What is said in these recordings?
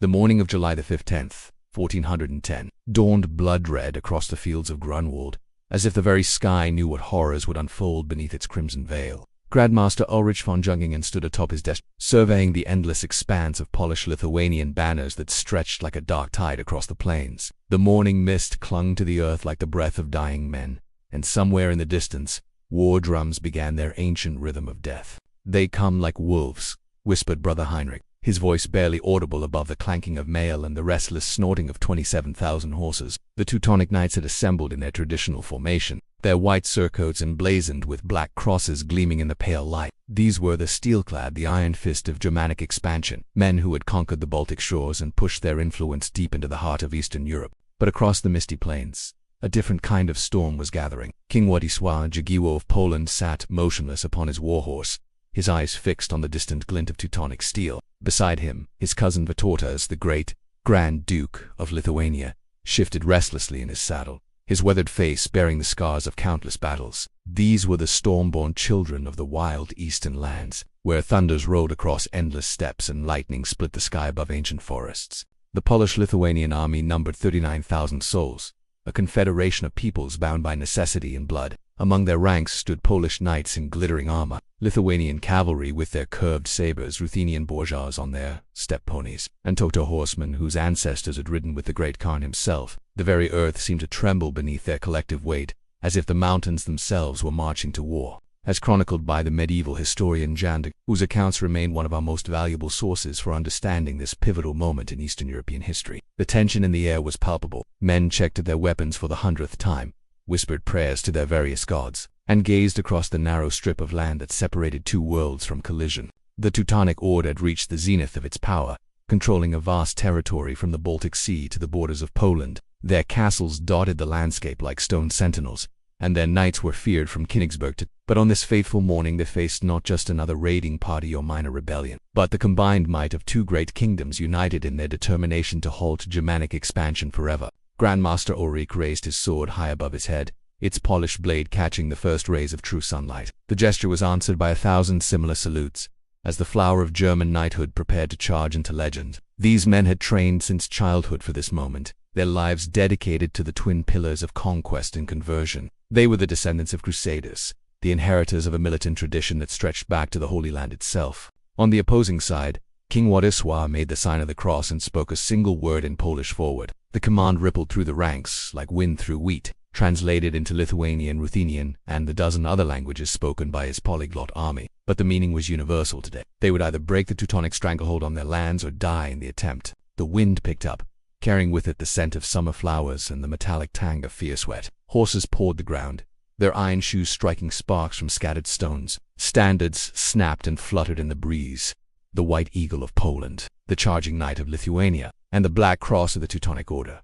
The morning of July the 15th, 1410, dawned blood-red across the fields of Grunwald, as if the very sky knew what horrors would unfold beneath its crimson veil. Grandmaster Ulrich von Jungingen stood atop his desk, surveying the endless expanse of Polish Lithuanian banners that stretched like a dark tide across the plains. The morning mist clung to the earth like the breath of dying men, and somewhere in the distance, war drums began their ancient rhythm of death. "They come like wolves," whispered Brother Heinrich, his voice barely audible above the clanking of mail and the restless snorting of 27,000 horses. The Teutonic Knights had assembled in their traditional formation, their white surcoats emblazoned with black crosses gleaming in the pale light. These were the Steelclad, the iron fist of Germanic expansion, men who had conquered the Baltic shores and pushed their influence deep into the heart of Eastern Europe. But across the misty plains, a different kind of storm was gathering. King Władysław Jagiello of Poland sat motionless upon his warhorse, his eyes fixed on the distant glint of Teutonic steel. Beside him, his cousin Vytautas, the great Grand Duke of Lithuania, shifted restlessly in his saddle, his weathered face bearing the scars of countless battles. These were the Stormborn children of the wild eastern lands, where thunders rolled across endless steppes and lightning split the sky above ancient forests. The Polish-Lithuanian army numbered 39,000 souls, a confederation of peoples bound by necessity and blood. Among their ranks stood Polish knights in glittering armor, Lithuanian cavalry with their curved sabers, Ruthenian borzars on their steppe ponies, and Toto horsemen whose ancestors had ridden with the great Khan himself. The very earth seemed to tremble beneath their collective weight, as if the mountains themselves were marching to war. As chronicled by the medieval historian Jan de, whose accounts remain one of our most valuable sources for understanding this pivotal moment in Eastern European history. The tension in the air was palpable. Men checked their weapons for the 100th time, whispered prayers to their various gods, and gazed across the narrow strip of land that separated two worlds from collision. The Teutonic Order had reached the zenith of its power, controlling a vast territory from the Baltic Sea to the borders of Poland. Their castles dotted the landscape like stone sentinels, and their knights were feared from Königsberg to. But on this fateful morning they faced not just another raiding party or minor rebellion, but the combined might of two great kingdoms united in their determination to halt Germanic expansion forever. Grandmaster Ulrich raised his sword high above his head, its polished blade catching the first rays of true sunlight. The gesture was answered by 1,000 similar salutes, as the flower of German knighthood prepared to charge into legend. These men had trained since childhood for this moment, their lives dedicated to the twin pillars of conquest and conversion. They were the descendants of crusaders, the inheritors of a militant tradition that stretched back to the Holy Land itself. On the opposing side, King Władysław made the sign of the cross and spoke a single word in Polish forward. The command rippled through the ranks like wind through wheat, translated into Lithuanian, Ruthenian, and the dozen other languages spoken by his polyglot army. But the meaning was universal today. They would either break the Teutonic stranglehold on their lands or die in the attempt. The wind picked up, carrying with it the scent of summer flowers and the metallic tang of fierce sweat. Horses pawed the ground, their iron shoes striking sparks from scattered stones. Standards snapped and fluttered in the breeze. The White Eagle of Poland, the Charging Knight of Lithuania, and the Black Cross of the Teutonic Order.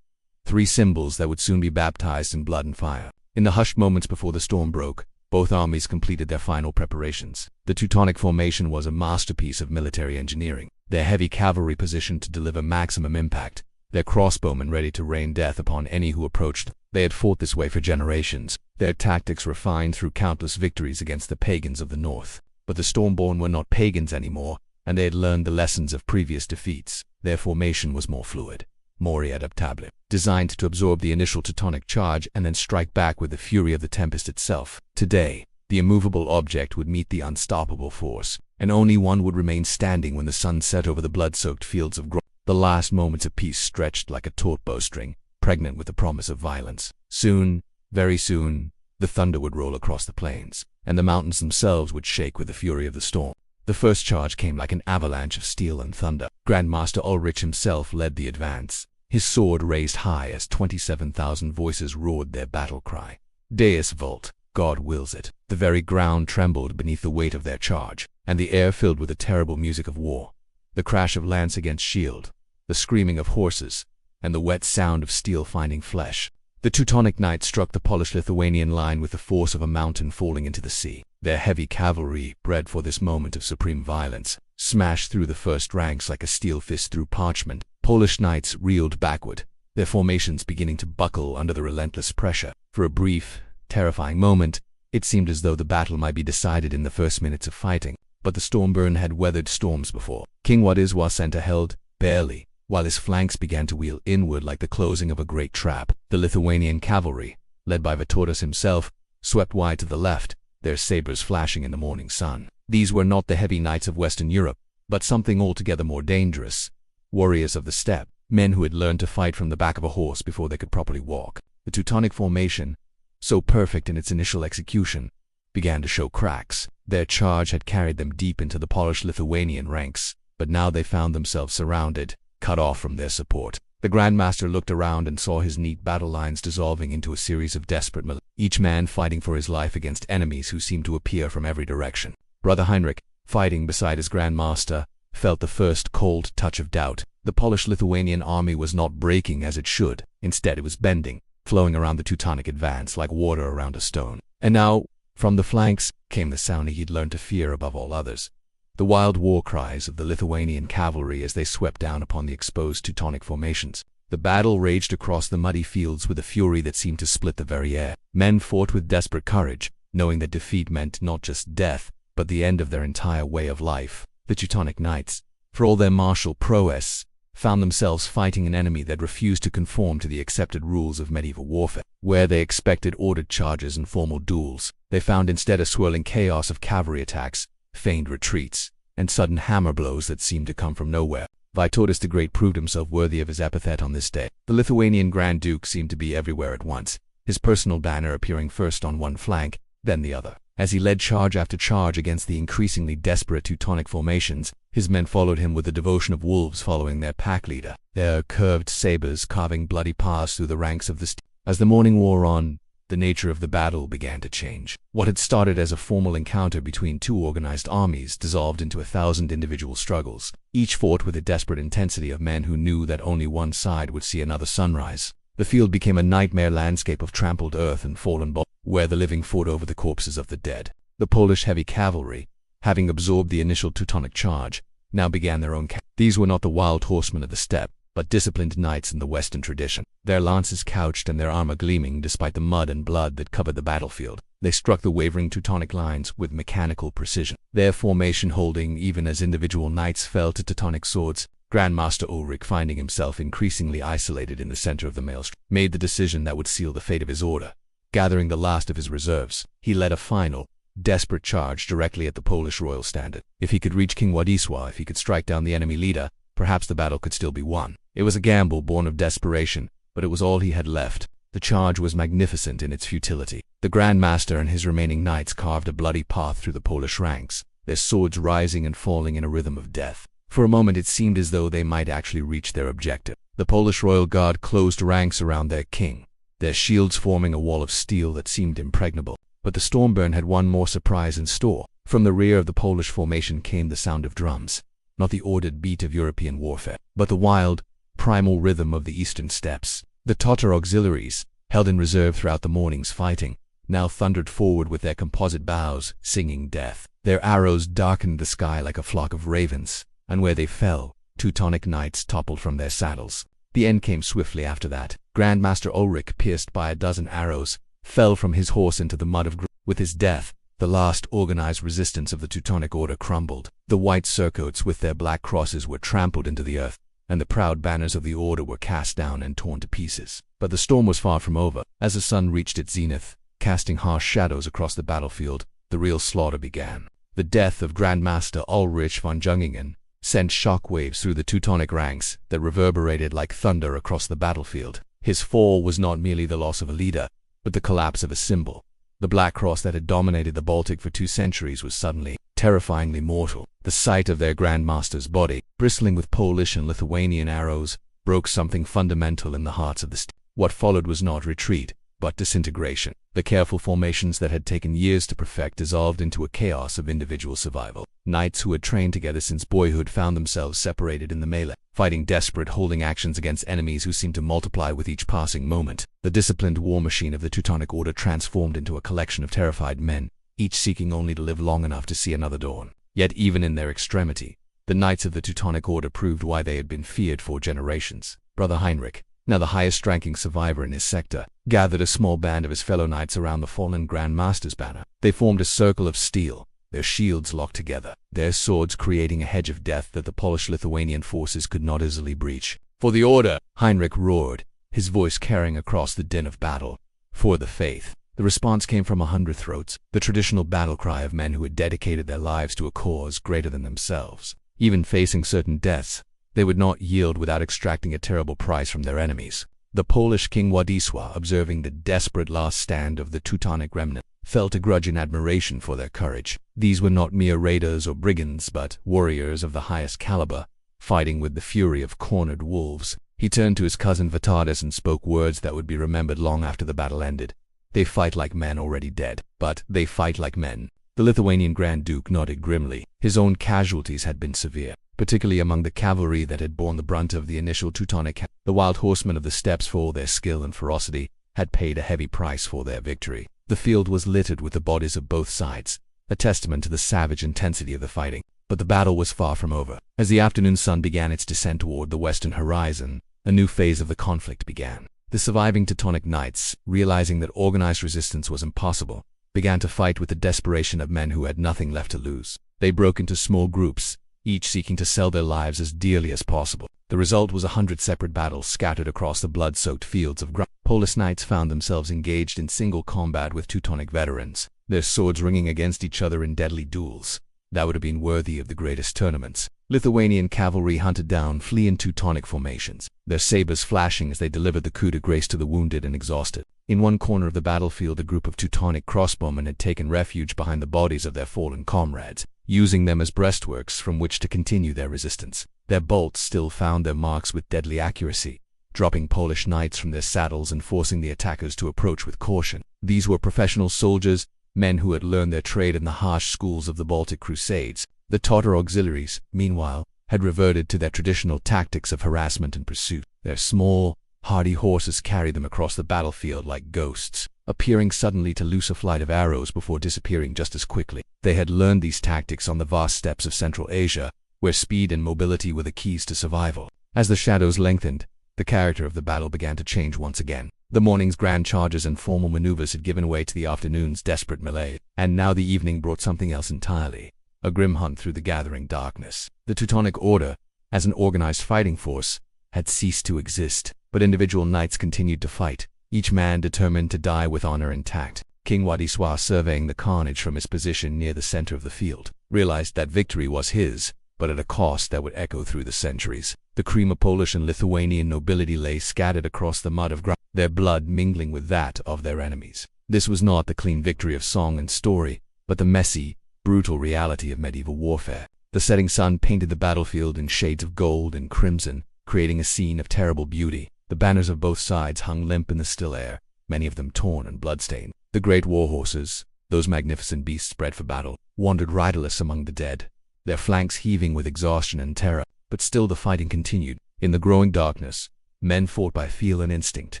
Three symbols that would soon be baptized in blood and fire. In the hushed moments before the storm broke, both armies completed their final preparations. The Teutonic formation was a masterpiece of military engineering, their heavy cavalry positioned to deliver maximum impact, their crossbowmen ready to rain death upon any who approached. They had fought this way for generations, their tactics refined through countless victories against the pagans of the north. But the Stormborn were not pagans anymore, and they had learned the lessons of previous defeats. Their formation was more fluid, more adaptable, designed to absorb the initial Teutonic charge and then strike back with the fury of the tempest itself. Today, the immovable object would meet the unstoppable force, and only one would remain standing when the sun set over the blood-soaked fields of Grunwald. The last moments of peace stretched like a taut bowstring, pregnant with the promise of violence. Soon, very soon, the thunder would roll across the plains, and the mountains themselves would shake with the fury of the storm. The first charge came like an avalanche of steel and thunder. Grandmaster Ulrich himself led the advance, his sword raised high as 27,000 voices roared their battle cry. Deus vult, God wills it. The very ground trembled beneath the weight of their charge, and the air filled with the terrible music of war. The crash of lance against shield, the screaming of horses, and the wet sound of steel finding flesh. The Teutonic Knights struck the Polish-Lithuanian line with the force of a mountain falling into the sea. Their heavy cavalry, bred for this moment of supreme violence, smashed through the first ranks like a steel fist through parchment. Polish knights reeled backward, their formations beginning to buckle under the relentless pressure. For a brief, terrifying moment, it seemed as though the battle might be decided in the first minutes of fighting. But the Stormborn had weathered storms before. King Władysław center held, barely, while his flanks began to wheel inward like the closing of a great trap. The Lithuanian cavalry, led by Vytautas himself, swept wide to the left, their sabers flashing in the morning sun. These were not the heavy knights of Western Europe, but something altogether more dangerous. Warriors of the steppe, men who had learned to fight from the back of a horse before they could properly walk. The Teutonic formation, so perfect in its initial execution, began to show cracks. Their charge had carried them deep into the Polish Lithuanian ranks, but now they found themselves surrounded, cut off from their support. The Grand Master looked around and saw his neat battle lines dissolving into a series of desperate melee, each man fighting for his life against enemies who seemed to appear from every direction. Brother Heinrich, fighting beside his Grand Master, felt the first cold touch of doubt. The Polish-Lithuanian army was not breaking as it should. Instead, it was bending, flowing around the Teutonic advance like water around a stone. And now, from the flanks, came the sound he'd learned to fear above all others. The wild war cries of the Lithuanian cavalry as they swept down upon the exposed Teutonic formations. The battle raged across the muddy fields with a fury that seemed to split the very air. Men fought with desperate courage, knowing that defeat meant not just death, but the end of their entire way of life. The Teutonic knights, for all their martial prowess, found themselves fighting an enemy that refused to conform to the accepted rules of medieval warfare. Where they expected ordered charges and formal duels, they found instead a swirling chaos of cavalry attacks, feigned retreats, and sudden hammer blows that seemed to come from nowhere. Vytautas the Great proved himself worthy of his epithet on this day. The Lithuanian Grand Duke seemed to be everywhere at once, his personal banner appearing first on one flank, then the other. As he led charge after charge against the increasingly desperate Teutonic formations, his men followed him with the devotion of wolves following their pack leader, their curved sabers carving bloody paths through the ranks of the As the morning wore on, the nature of the battle began to change. What had started as a formal encounter between two organized armies dissolved into 1,000 individual struggles, each fought with a desperate intensity of men who knew that only one side would see another sunrise. The field became a nightmare landscape of trampled earth and fallen bodies, where the living fought over the corpses of the dead. The Polish heavy cavalry, having absorbed the initial Teutonic charge, now began their own These were not the wild horsemen of the steppe, but disciplined knights in the Western tradition, their lances couched and their armor gleaming despite the mud and blood that covered the battlefield. They struck the wavering Teutonic lines with mechanical precision, their formation holding even as individual knights fell to Teutonic swords. Grandmaster Ulrich, finding himself increasingly isolated in the center of the maelstrom, made the decision that would seal the fate of his order. Gathering the last of his reserves, he led a final, desperate charge directly at the Polish royal standard. If he could reach King Władysław, if he could strike down the enemy leader, perhaps the battle could still be won. It was a gamble born of desperation, but it was all he had left. The charge was magnificent in its futility. The Grand Master and his remaining knights carved a bloody path through the Polish ranks, their swords rising and falling in a rhythm of death. For a moment it seemed as though they might actually reach their objective. The Polish royal guard closed ranks around their king, their shields forming a wall of steel that seemed impregnable. But the Stormborn had one more surprise in store. From the rear of the Polish formation came the sound of drums, not the ordered beat of European warfare, but the wild, primal rhythm of the eastern steppes. The Tatar auxiliaries, held in reserve throughout the morning's fighting, now thundered forward with their composite bows, singing death. Their arrows darkened the sky like a flock of ravens, and where they fell, Teutonic knights toppled from their saddles. The end came swiftly after that. Grandmaster Ulrich, pierced by a dozen arrows, fell from his horse into the mud of With his death, the last organized resistance of the Teutonic order crumbled. The white surcoats with their black crosses were trampled into the earth, and the proud banners of the order were cast down and torn to pieces. But the storm was far from over. As the sun reached its zenith, casting harsh shadows across the battlefield, the real slaughter began. The death of Grandmaster Ulrich von Jungingen sent shockwaves through the Teutonic ranks that reverberated like thunder across the battlefield. His fall was not merely the loss of a leader, but the collapse of a symbol. The Black Cross that had dominated the Baltic for 2 centuries was suddenly, terrifyingly mortal. The sight of their Grand Master's body, bristling with Polish and Lithuanian arrows, broke something fundamental in the hearts of the What followed was not retreat, but disintegration. The careful formations that had taken years to perfect dissolved into a chaos of individual survival. Knights who had trained together since boyhood found themselves separated in the melee, fighting desperate holding actions against enemies who seemed to multiply with each passing moment. The disciplined war machine of the Teutonic Order transformed into a collection of terrified men, each seeking only to live long enough to see another dawn. Yet even in their extremity, the Knights of the Teutonic Order proved why they had been feared for generations. Brother Heinrich, now the highest-ranking survivor in his sector, gathered a small band of his fellow knights around the fallen Grand Master's banner. They formed a circle of steel, their shields locked together, their swords creating a hedge of death that the Polish-Lithuanian forces could not easily breach. "For the order!" Heinrich roared, his voice carrying across the din of battle. "For the faith!" The response came from 100 throats, the traditional battle cry of men who had dedicated their lives to a cause greater than themselves. Even facing certain deaths, they would not yield without extracting a terrible price from their enemies. The Polish king Władysław, observing the desperate last stand of the Teutonic remnant, felt a grudging admiration for their courage. These were not mere raiders or brigands, but warriors of the highest caliber, fighting with the fury of cornered wolves. He turned to his cousin Vitalis and spoke words that would be remembered long after the battle ended. "They fight like men already dead, but they fight like men." The Lithuanian Grand Duke nodded grimly. His own casualties had been severe, particularly among the cavalry that had borne the brunt of the initial Teutonic. The wild horsemen of the steppes, for all their skill and ferocity, had paid a heavy price for their victory. The field was littered with the bodies of both sides, a testament to the savage intensity of the fighting. But the battle was far from over. As the afternoon sun began its descent toward the western horizon, a new phase of the conflict began. The surviving Teutonic knights, realizing that organized resistance was impossible, began to fight with the desperation of men who had nothing left to lose. They broke into small groups, each seeking to sell their lives as dearly as possible. The result was 100 separate battles scattered across the blood-soaked fields of ground. Polish knights found themselves engaged in single combat with Teutonic veterans, their swords ringing against each other in deadly duels that would have been worthy of the greatest tournaments. Lithuanian cavalry hunted down fleeing Teutonic formations, their sabers flashing as they delivered the coup de grace to the wounded and exhausted. In one corner of the battlefield, a group of Teutonic crossbowmen had taken refuge behind the bodies of their fallen comrades, using them as breastworks from which to continue their resistance. Their bolts still found their marks with deadly accuracy, dropping Polish knights from their saddles and forcing the attackers to approach with caution. These were professional soldiers, men who had learned their trade in the harsh schools of the Baltic Crusades. The Tatar auxiliaries, meanwhile, had reverted to their traditional tactics of harassment and pursuit. Their small, hardy horses carried them across the battlefield like ghosts, appearing suddenly to loose a flight of arrows before disappearing just as quickly. They had learned these tactics on the vast steppes of Central Asia, where speed and mobility were the keys to survival. As the shadows lengthened, the character of the battle began to change once again. The morning's grand charges and formal maneuvers had given way to the afternoon's desperate melee, and now the evening brought something else entirely. A grim hunt through the gathering darkness. The Teutonic Order, as an organized fighting force, had ceased to exist, but individual knights continued to fight, each man determined to die with honor intact. King Władysław, surveying the carnage from his position near the center of the field, realized that victory was his, but at a cost that would echo through the centuries. The cream of Polish and Lithuanian nobility lay scattered across the mud of ground, their blood mingling with that of their enemies. This was not the clean victory of song and story, but the messy, brutal reality of medieval warfare. The setting sun painted the battlefield in shades of gold and crimson, creating a scene of terrible beauty. The banners of both sides hung limp in the still air, many of them torn and bloodstained. The great war horses, those magnificent beasts bred for battle, wandered riderless among the dead, their flanks heaving with exhaustion and terror. But still the fighting continued. In the growing darkness, men fought by feel and instinct,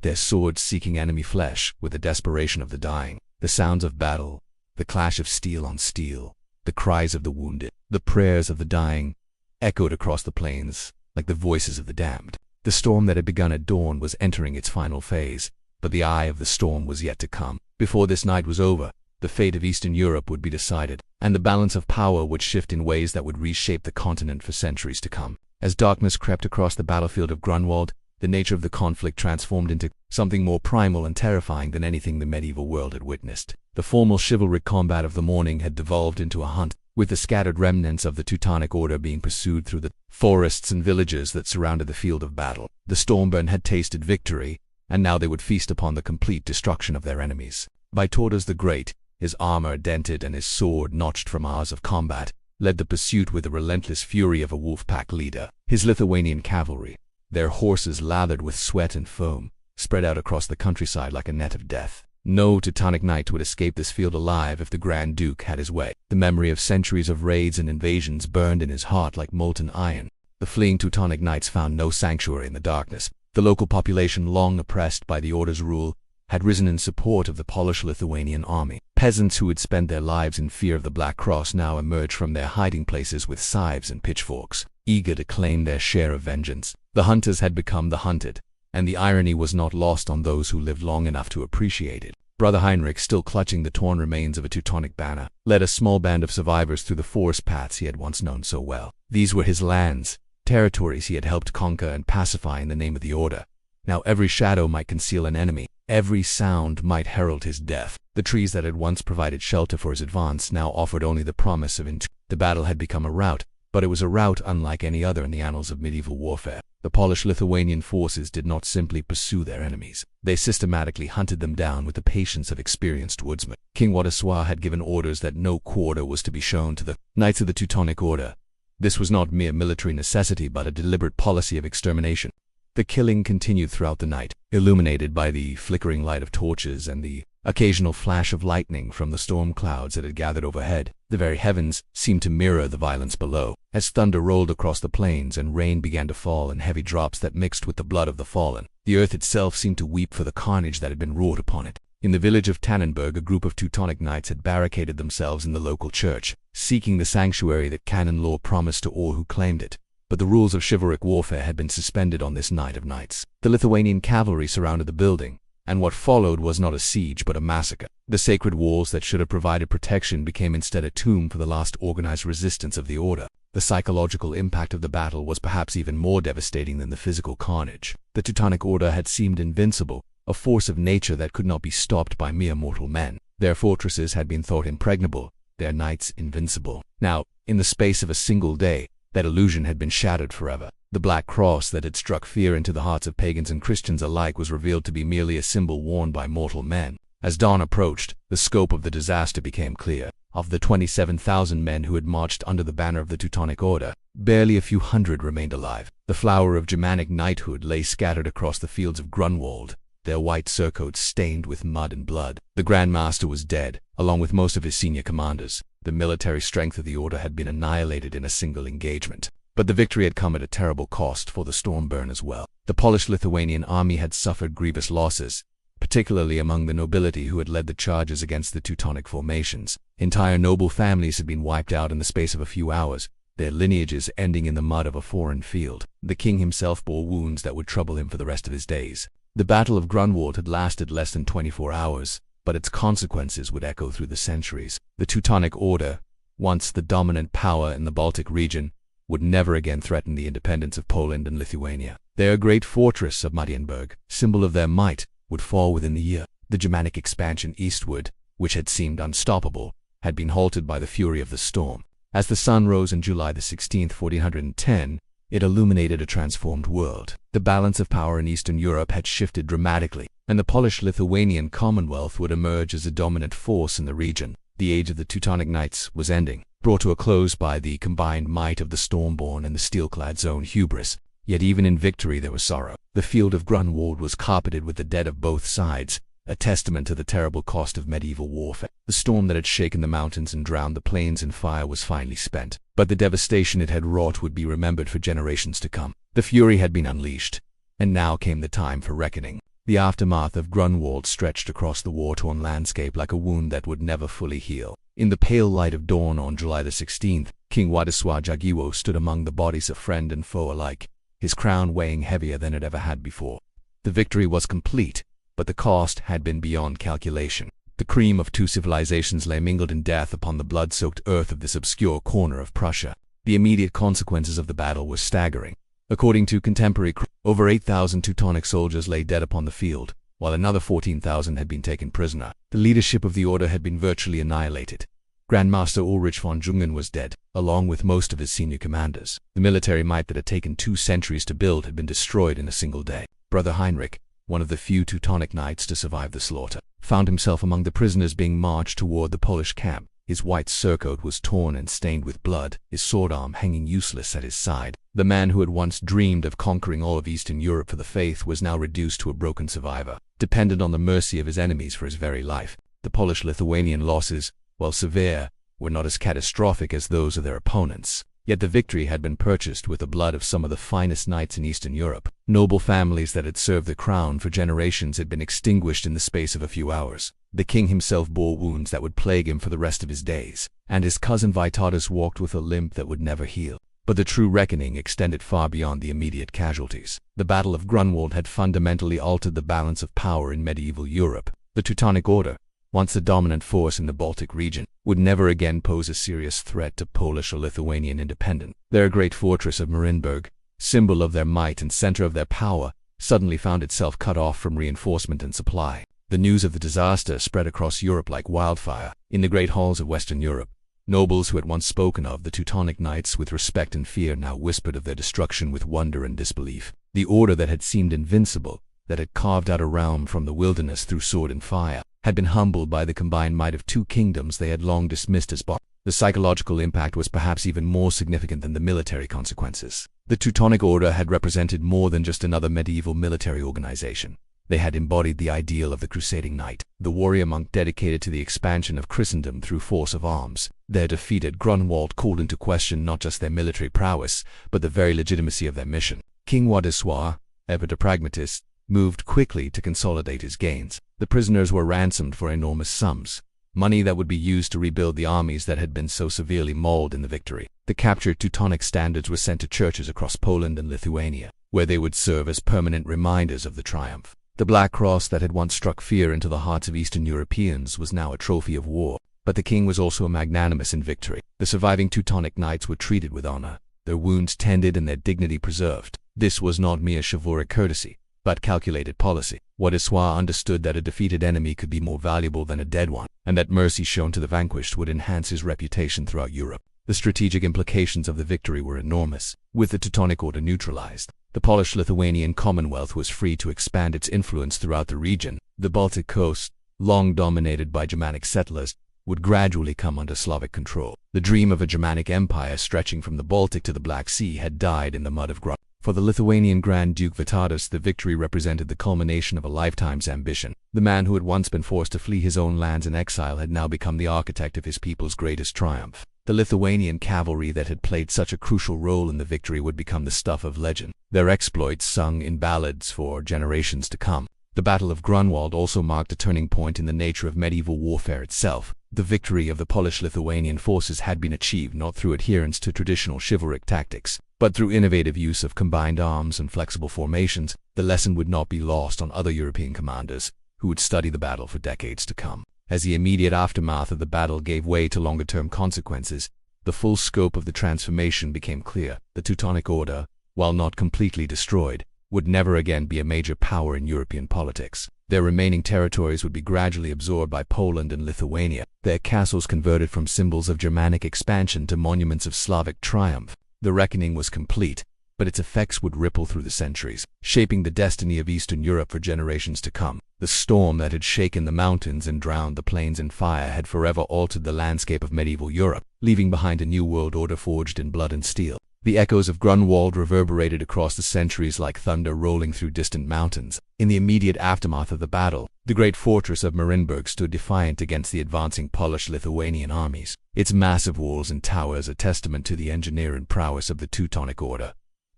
their swords seeking enemy flesh with the desperation of the dying. The sounds of battle, the clash of steel on steel, the cries of the wounded, the prayers of the dying, echoed across the plains like the voices of the damned. The storm that had begun at dawn was entering its final phase, but the eye of the storm was yet to come. Before this night was over, the fate of Eastern Europe would be decided, and the balance of power would shift in ways that would reshape the continent for centuries to come. As darkness crept across the battlefield of Grunwald, the nature of the conflict transformed into something more primal and terrifying than anything the medieval world had witnessed. The formal chivalric combat of the morning had devolved into a hunt, with the scattered remnants of the Teutonic Order being pursued through the forests and villages that surrounded the field of battle. The Stormborn had tasted victory, and now they would feast upon the complete destruction of their enemies. Vytautas the Great, his armor dented and his sword notched from hours of combat, led the pursuit with the relentless fury of a wolf-pack leader. His Lithuanian cavalry, their horses lathered with sweat and foam, spread out across the countryside like a net of death. No Teutonic knight would escape this field alive if the Grand Duke had his way. The memory of centuries of raids and invasions burned in his heart like molten iron. The fleeing Teutonic knights found no sanctuary in the darkness. The local population, long oppressed by the Order's rule, had risen in support of the Polish-Lithuanian army. Peasants who had spent their lives in fear of the Black Cross now emerged from their hiding places with scythes and pitchforks, eager to claim their share of vengeance. The hunters had become the hunted, and the irony was not lost on those who lived long enough to appreciate it. Brother Heinrich, still clutching the torn remains of a Teutonic banner, led a small band of survivors through the forest paths he had once known so well. These were his lands, territories he had helped conquer and pacify in the name of the Order. Now every shadow might conceal an enemy, every sound might herald his death. The trees that had once provided shelter for his advance now offered only the promise of The battle had become a rout, but it was a rout unlike any other in the annals of medieval warfare. The Polish-Lithuanian forces did not simply pursue their enemies. They systematically hunted them down with the patience of experienced woodsmen. King Władysław had given orders that no quarter was to be shown to the Knights of the Teutonic Order. This was not mere military necessity but a deliberate policy of extermination. The killing continued throughout the night, illuminated by the flickering light of torches and the occasional flash of lightning from the storm clouds that had gathered overhead. The very heavens seemed to mirror the violence below, as thunder rolled across the plains and rain began to fall in heavy drops that mixed with the blood of the fallen. The earth itself seemed to weep for the carnage that had been wrought upon it. In the village of Tannenberg, a group of Teutonic knights had barricaded themselves in the local church, seeking the sanctuary that canon law promised to all who claimed it. But the rules of chivalric warfare had been suspended on this night of nights. The Lithuanian cavalry surrounded the building, and what followed was not a siege but a massacre. The sacred walls that should have provided protection became instead a tomb for the last organized resistance of the Order. The psychological impact of the battle was perhaps even more devastating than the physical carnage. The Teutonic Order had seemed invincible, a force of nature that could not be stopped by mere mortal men. Their fortresses had been thought impregnable, their knights invincible. Now, in the space of a single day, that illusion had been shattered forever. The black cross that had struck fear into the hearts of pagans and Christians alike was revealed to be merely a symbol worn by mortal men. As dawn approached, the scope of the disaster became clear. Of the 27,000 men who had marched under the banner of the Teutonic Order, barely a few hundred remained alive. The flower of Germanic knighthood lay scattered across the fields of Grunwald, their white surcoats stained with mud and blood. The Grand Master was dead, along with most of his senior commanders. The military strength of the Order had been annihilated in a single engagement. But the victory had come at a terrible cost for the Stormborn as well. The Polish-Lithuanian army had suffered grievous losses, particularly among the nobility who had led the charges against the Teutonic formations. Entire noble families had been wiped out in the space of a few hours, their lineages ending in the mud of a foreign field. The king himself bore wounds that would trouble him for the rest of his days. The Battle of Grunwald had lasted less than 24 hours, but its consequences would echo through the centuries. The Teutonic Order, once the dominant power in the Baltic region, would never again threaten the independence of Poland and Lithuania. Their great fortress of Marienburg, symbol of their might, would fall within the year. The Germanic expansion eastward, which had seemed unstoppable, had been halted by the fury of the storm. As the sun rose on July 16, 1410, it illuminated a transformed world. The balance of power in Eastern Europe had shifted dramatically, and the Polish-Lithuanian Commonwealth would emerge as a dominant force in the region. The age of the Teutonic Knights was ending, brought to a close by the combined might of the Stormborn and the Steelclad's own hubris. Yet even in victory there was sorrow. The field of Grunwald was carpeted with the dead of both sides, a testament to the terrible cost of medieval warfare. The storm that had shaken the mountains and drowned the plains in fire was finally spent, but the devastation it had wrought would be remembered for generations to come. The fury had been unleashed, and now came the time for reckoning. The aftermath of Grunwald stretched across the war-torn landscape like a wound that would never fully heal. In the pale light of dawn on July 16th, King Władysław Jagiello stood among the bodies of friend and foe alike, his crown weighing heavier than it ever had before. The victory was complete, but the cost had been beyond calculation. The cream of two civilizations lay mingled in death upon the blood-soaked earth of this obscure corner of Prussia. The immediate consequences of the battle were staggering. According to contemporary over 8,000 Teutonic soldiers lay dead upon the field, while another 14,000 had been taken prisoner. The leadership of the Order had been virtually annihilated. Grand Master Ulrich von Jungen was dead, along with most of his senior commanders. The military might that had taken 2 centuries to build had been destroyed in a single day. Brother Heinrich, one of the few Teutonic knights to survive the slaughter, found himself among the prisoners being marched toward the Polish camp. His white surcoat was torn and stained with blood, his sword arm hanging useless at his side. The man who had once dreamed of conquering all of Eastern Europe for the faith was now reduced to a broken survivor, dependent on the mercy of his enemies for his very life. The Polish-Lithuanian losses, while severe, were not as catastrophic as those of their opponents. Yet the victory had been purchased with the blood of some of the finest knights in Eastern Europe. Noble families that had served the crown for generations had been extinguished in the space of a few hours. The king himself bore wounds that would plague him for the rest of his days, and his cousin Vytautas walked with a limp that would never heal. But the true reckoning extended far beyond the immediate casualties. The Battle of Grunwald had fundamentally altered the balance of power in medieval Europe. The Teutonic Order, once the dominant force in the Baltic region, would never again pose a serious threat to Polish or Lithuanian independence. Their great fortress of Marienburg, symbol of their might and center of their power, suddenly found itself cut off from reinforcement and supply. The news of the disaster spread across Europe like wildfire. In the great halls of Western Europe, nobles who had once spoken of the Teutonic Knights with respect and fear now whispered of their destruction with wonder and disbelief. The order that had seemed invincible, that had carved out a realm from the wilderness through sword and fire, had been humbled by the combined might of two kingdoms they had long dismissed as barbaric. The psychological impact was perhaps even more significant than the military consequences. The Teutonic Order had represented more than just another medieval military organization. They had embodied the ideal of the crusading knight, the warrior monk dedicated to the expansion of Christendom through force of arms. Their defeat at Grunwald called into question not just their military prowess, but the very legitimacy of their mission. King Władysław, ever a pragmatist, moved quickly to consolidate his gains. The prisoners were ransomed for enormous sums, money that would be used to rebuild the armies that had been so severely mauled in the victory. The captured Teutonic standards were sent to churches across Poland and Lithuania, where they would serve as permanent reminders of the triumph. The Black Cross that had once struck fear into the hearts of Eastern Europeans was now a trophy of war. But the king was also magnanimous in victory. The surviving Teutonic knights were treated with honor, their wounds tended and their dignity preserved. This was not mere chivalric courtesy, but calculated policy. Władysław understood that a defeated enemy could be more valuable than a dead one, and that mercy shown to the vanquished would enhance his reputation throughout Europe. The strategic implications of the victory were enormous. With the Teutonic Order neutralized, the Polish-Lithuanian Commonwealth was free to expand its influence throughout the region. The Baltic coast, long dominated by Germanic settlers, would gradually come under Slavic control. The dream of a Germanic empire stretching from the Baltic to the Black Sea had died in the mud of Grunwald. For the Lithuanian Grand Duke Vytautas, the victory represented the culmination of a lifetime's ambition. The man who had once been forced to flee his own lands in exile had now become the architect of his people's greatest triumph. The Lithuanian cavalry that had played such a crucial role in the victory would become the stuff of legend, their exploits sung in ballads for generations to come. The Battle of Grunwald also marked a turning point in the nature of medieval warfare itself. The victory of the Polish-Lithuanian forces had been achieved not through adherence to traditional chivalric tactics, but through innovative use of combined arms and flexible formations. The lesson would not be lost on other European commanders, who would study the battle for decades to come. As the immediate aftermath of the battle gave way to longer-term consequences, the full scope of the transformation became clear. The Teutonic Order, while not completely destroyed, would never again be a major power in European politics. Their remaining territories would be gradually absorbed by Poland and Lithuania, their castles converted from symbols of Germanic expansion to monuments of Slavic triumph. The reckoning was complete, but its effects would ripple through the centuries, shaping the destiny of Eastern Europe for generations to come. The storm that had shaken the mountains and drowned the plains in fire had forever altered the landscape of medieval Europe, leaving behind a new world order forged in blood and steel. The echoes of Grunwald reverberated across the centuries like thunder rolling through distant mountains. In the immediate aftermath of the battle, the great fortress of Marienburg stood defiant against the advancing Polish-Lithuanian armies, its massive walls and towers a testament to the engineering prowess of the Teutonic Order.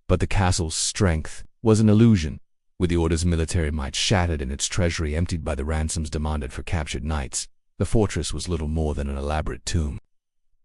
But the castle's strength was an illusion. With the Order's military might shattered and its treasury emptied by the ransoms demanded for captured knights, the fortress was little more than an elaborate tomb.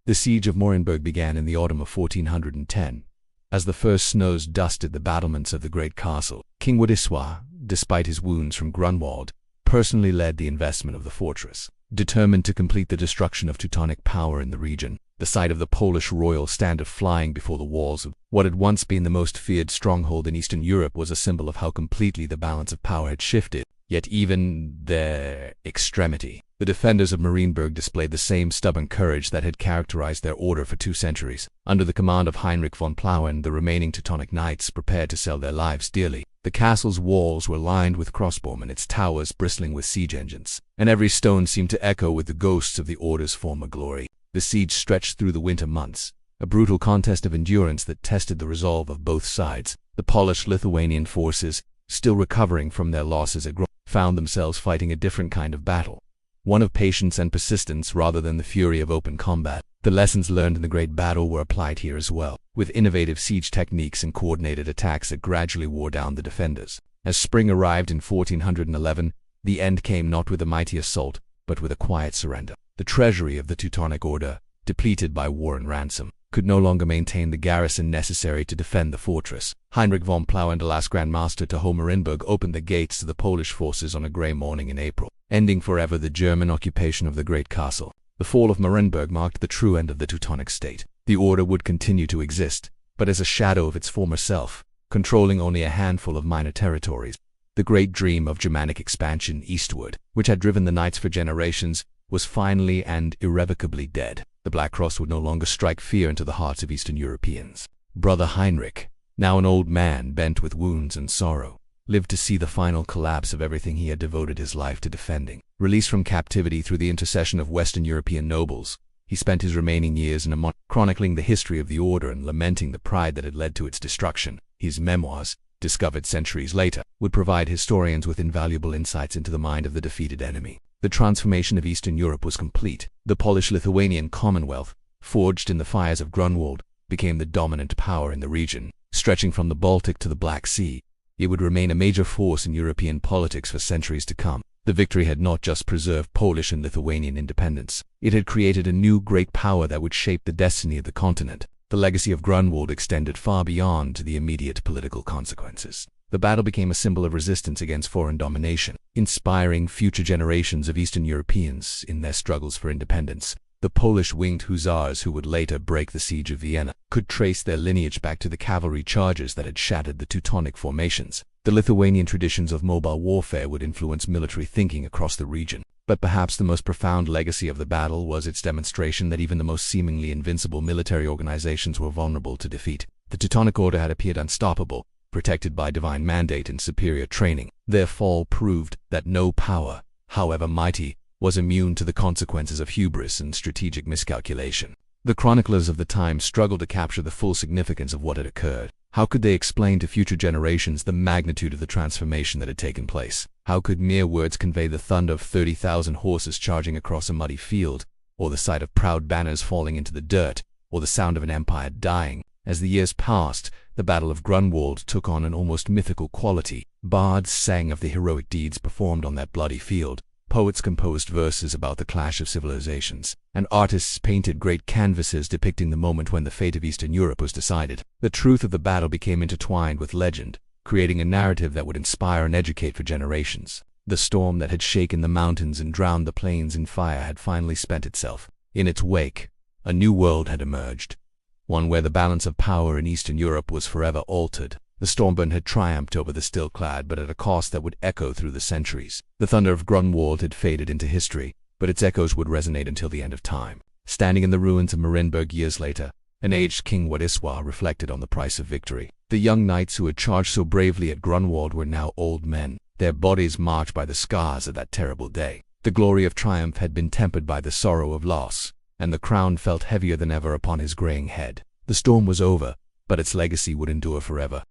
The siege of Marienburg began in the autumn of 1410. As the first snows dusted the battlements of the great castle, King Władysław, despite his wounds from Grunwald, personally led the investment of the fortress. Determined to complete the destruction of Teutonic power in the region, the sight of the Polish royal standard flying before the walls of what had once been the most feared stronghold in Eastern Europe was a symbol of how completely the balance of power had shifted. Yet even their extremity, the defenders of Marienburg displayed the same stubborn courage that had characterized their order for 2 centuries. Under the command of Heinrich von Plauen, the remaining Teutonic knights prepared to sell their lives dearly. The castle's walls were lined with crossbowmen, its towers bristling with siege engines, and every stone seemed to echo with the ghosts of the Order's former glory. The siege stretched through the winter months, a brutal contest of endurance that tested the resolve of both sides. The Polish-Lithuanian forces, still recovering from their losses at Grunwald, found themselves fighting a different kind of battle, one of patience and persistence rather than the fury of open combat. The lessons learned in the Great Battle were applied here as well, with innovative siege techniques and coordinated attacks that gradually wore down the defenders. As spring arrived in 1411, the end came not with a mighty assault, but with a quiet surrender. The treasury of the Teutonic Order, depleted by war and ransom, could no longer maintain the garrison necessary to defend the fortress. Heinrich von Plauen, the last Grand Master to hold Marienburg, opened the gates to the Polish forces on a grey morning in April, ending forever the German occupation of the great castle. The fall of Marienburg marked the true end of the Teutonic state. The order would continue to exist, but as a shadow of its former self, controlling only a handful of minor territories. The great dream of Germanic expansion eastward, which had driven the knights for generations, was finally and irrevocably dead. The Black Cross would no longer strike fear into the hearts of Eastern Europeans. Brother Heinrich, now an old man bent with wounds and sorrow, lived to see the final collapse of everything he had devoted his life to defending. Released from captivity through the intercession of Western European nobles, he spent his remaining years in a month chronicling the history of the order and lamenting the pride that had led to its destruction. His memoirs, discovered centuries later, would provide historians with invaluable insights into the mind of the defeated enemy. The transformation of Eastern Europe was complete. The Polish-Lithuanian Commonwealth, forged in the fires of Grunwald, became the dominant power in the region. Stretching from the Baltic to the Black Sea, it would remain a major force in European politics for centuries to come. The victory had not just preserved Polish and Lithuanian independence, it had created a new great power that would shape the destiny of the continent. The legacy of Grunwald extended far beyond to the immediate political consequences. The battle became a symbol of resistance against foreign domination, inspiring future generations of Eastern Europeans in their struggles for independence. The Polish winged hussars who would later break the siege of Vienna could trace their lineage back to the cavalry charges that had shattered the Teutonic formations. The Lithuanian traditions of mobile warfare would influence military thinking across the region. But perhaps the most profound legacy of the battle was its demonstration that even the most seemingly invincible military organizations were vulnerable to defeat. The Teutonic Order had appeared unstoppable, protected by divine mandate and superior training. Their fall proved that no power, however mighty, was immune to the consequences of hubris and strategic miscalculation. The chroniclers of the time struggled to capture the full significance of what had occurred. How could they explain to future generations the magnitude of the transformation that had taken place? How could mere words convey the thunder of 30,000 horses charging across a muddy field, or the sight of proud banners falling into the dirt, or the sound of an empire dying? As the years passed, the Battle of Grunwald took on an almost mythical quality. Bards sang of the heroic deeds performed on that bloody field. Poets composed verses about the clash of civilizations, and artists painted great canvases depicting the moment when the fate of Eastern Europe was decided. The truth of the battle became intertwined with legend, creating a narrative that would inspire and educate for generations. The storm that had shaken the mountains and drowned the plains in fire had finally spent itself. In its wake, a new world had emerged, one where the balance of power in Eastern Europe was forever altered. The Stormborn had triumphed over the Steelclad, but at a cost that would echo through the centuries. The thunder of Grunwald had faded into history, but its echoes would resonate until the end of time. Standing in the ruins of Marienburg years later, an aged King Władysław reflected on the price of victory. The young knights who had charged so bravely at Grunwald were now old men, their bodies marked by the scars of that terrible day. The glory of triumph had been tempered by the sorrow of loss, and the crown felt heavier than ever upon his graying head. The storm was over, but its legacy would endure forever.